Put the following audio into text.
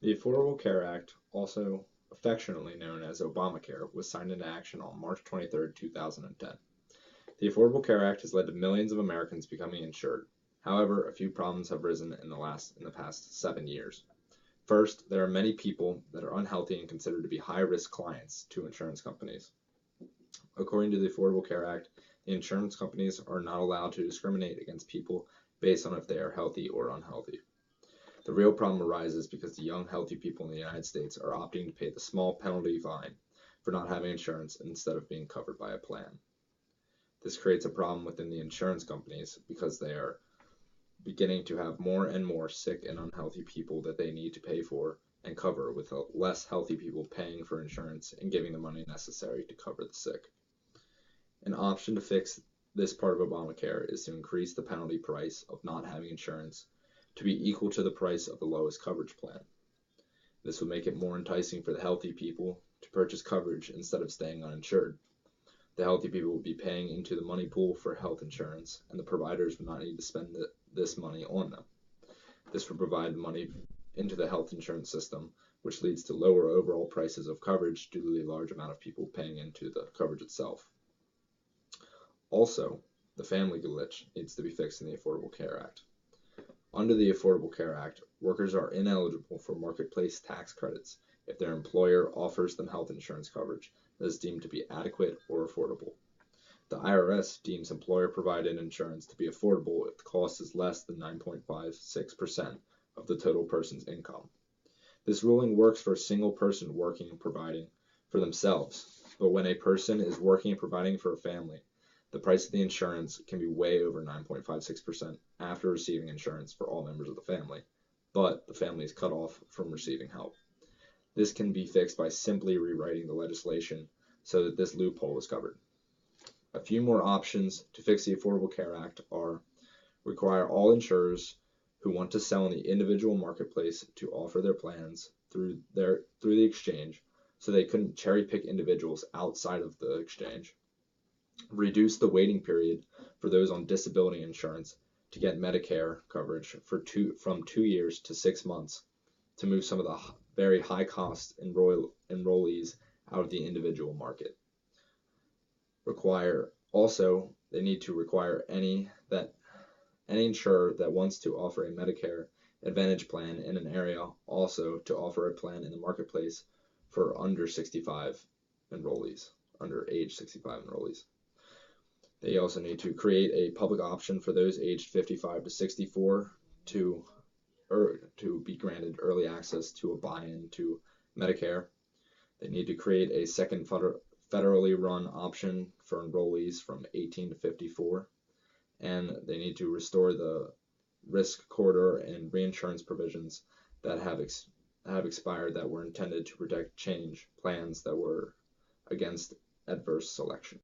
The Affordable Care Act, also affectionately known as Obamacare, was signed into action on March 23, 2010. The Affordable Care Act has led to millions of Americans becoming insured. However, a few problems have risen in the past 7 years. First, there are many people that are unhealthy and considered to be high-risk clients to insurance companies. According to the Affordable Care Act, the insurance companies are not allowed to discriminate against people based on if they are healthy or unhealthy. The real problem arises because the young, healthy people in the United States are opting to pay the small penalty fine for not having insurance instead of being covered by a plan. This creates a problem within the insurance companies because they are beginning to have more and more sick and unhealthy people that they need to pay for and cover, with less healthy people paying for insurance and giving the money necessary to cover the sick. An option to fix this part of Obamacare is to increase the penalty price of not having insurance to be equal to the price of the lowest coverage plan. This would make it more enticing for the healthy people to purchase coverage instead of staying uninsured. The healthy people would be paying into the money pool for health insurance, and the providers would not need to spend this money on them. This would provide money into the health insurance system, which leads to lower overall prices of coverage due to the large amount of people paying into the coverage itself. Also, the family glitch needs to be fixed in the Affordable Care Act. Under the Affordable Care Act, workers are ineligible for marketplace tax credits if their employer offers them health insurance coverage that is deemed to be adequate or affordable. The IRS deems employer-provided insurance to be affordable if the cost is less than 9.56% of the total person's income. This ruling works for a single person working and providing for themselves, but when a person is working and providing for a family, the price of the insurance can be way over 9.56% after receiving insurance for all members of the family, but the family is cut off from receiving help. This can be fixed by simply rewriting the legislation so that this loophole is covered. A few more options to fix the Affordable Care Act are: require all insurers who want to sell in the individual marketplace to offer their plans through the exchange so they couldn't cherry pick individuals outside of the exchange. Reduce the waiting period for those on disability insurance to get Medicare coverage from 2 years to 6 months to move some of the very high cost enrollees out of the individual market. They need to require any insurer that wants to offer a Medicare Advantage plan in an area also to offer a plan in the marketplace for under age 65 enrollees. They also need to create a public option for those aged 55 to 64 to be granted early access to a buy-in to Medicare. They need to create a second federally run option for enrollees from 18 to 54, and they need to restore the risk corridor and reinsurance provisions that have expired that were intended to protect change plans that were against adverse selection.